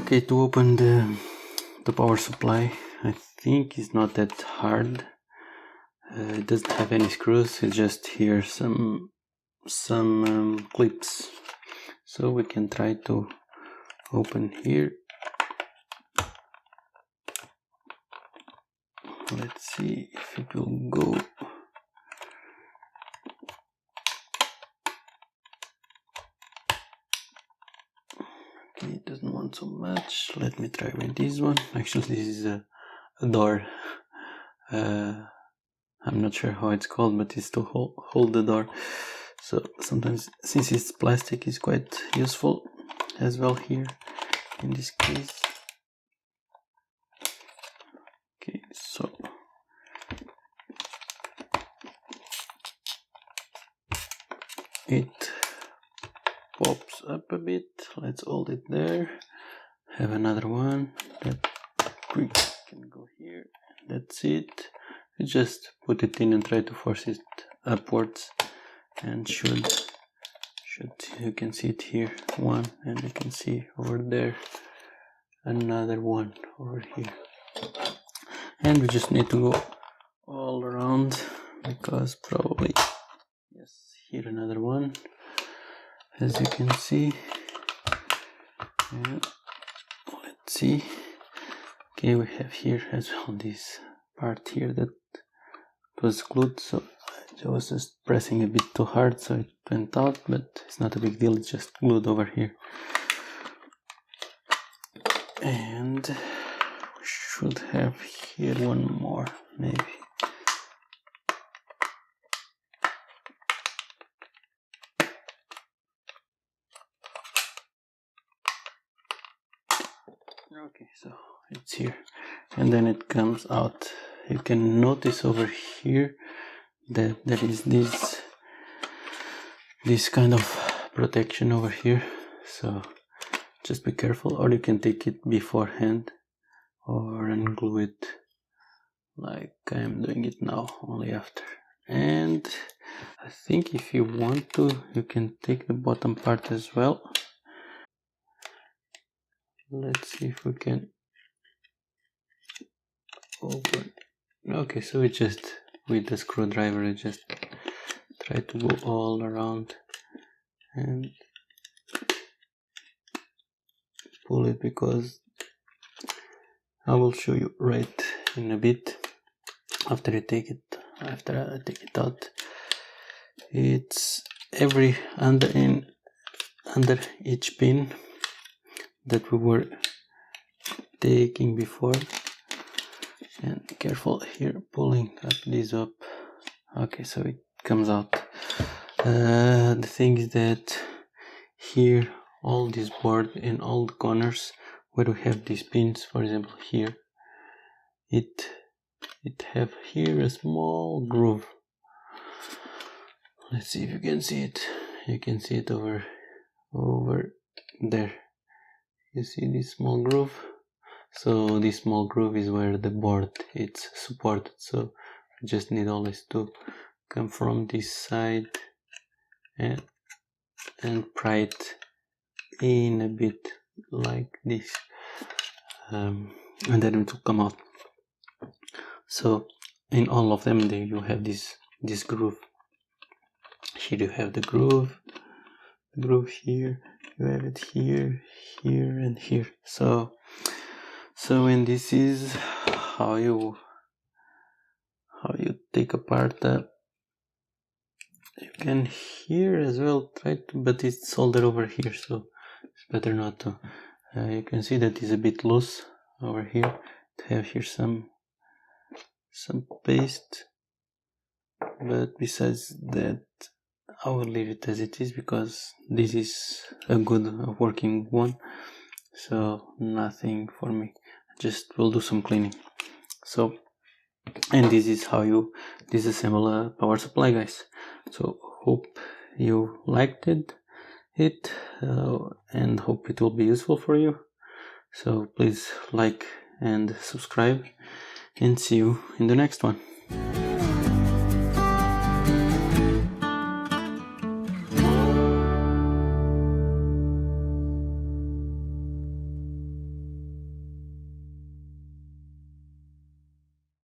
Okay, to open the power supply, I think it's not that hard. It doesn't have any screws. It's just here some clips. So we can try to open here. Let's see if it will go. Okay, it doesn't want so much. Let me try with this one. Actually, this is a door. I'm not sure how it's called, but it's to hold the door. So sometimes, since it's plastic, it's quite useful as well here in this case. Okay, so it pops up a bit. Let's hold it there. Have another one that quick can go here. That's it. You just put it in and try to force it upwards, and should you can see it here, one, and you can see over there another one over here. And we just need to go all around, because probably, yes, here another one, as you can see. Yeah. Let's see. Okay, we have here as well this part here that was glued, so I was just pressing a bit too hard, so it went out, but it's not a big deal, it's just glued over here. And we should have here one more, maybe. Okay, so it's here, and then it comes out. You can notice over here that there is this kind of protection over here, so just be careful, or you can take it beforehand or unglue it like I am doing it now, only after. And I think if you want to, you can take the bottom part as well. Let's see if we can open. Okay, so we just, with the screwdriver, I just try to go all around and pull it, because I will show you right in a bit after I take it out. It's every under each pin that we were taking before. And careful here, pulling this up. Okay, so it comes out. The thing is that here, all this board in all the corners where we have these pins, for example here, it have here a small groove. Let's see if you can see it. You can see it over there. You see this small groove? So this small groove is where the board it's supported. So we just need always to come from this side and pry it in a bit like this, and then it will come out. So in all of them you have this groove. Here you have the groove here, you have it here, and here. So and this is how you take apart you can here as well try to, but it's soldered over here, so it's better not to. You can see that it's a bit loose over here. To have here some paste, but besides that I will leave it as it is, because this is a good working one, so nothing for me. Just will do some cleaning. So, and this is how you disassemble a power supply, guys. So hope you liked it and hope it will be useful for you. So please like and subscribe, and see you in the next one.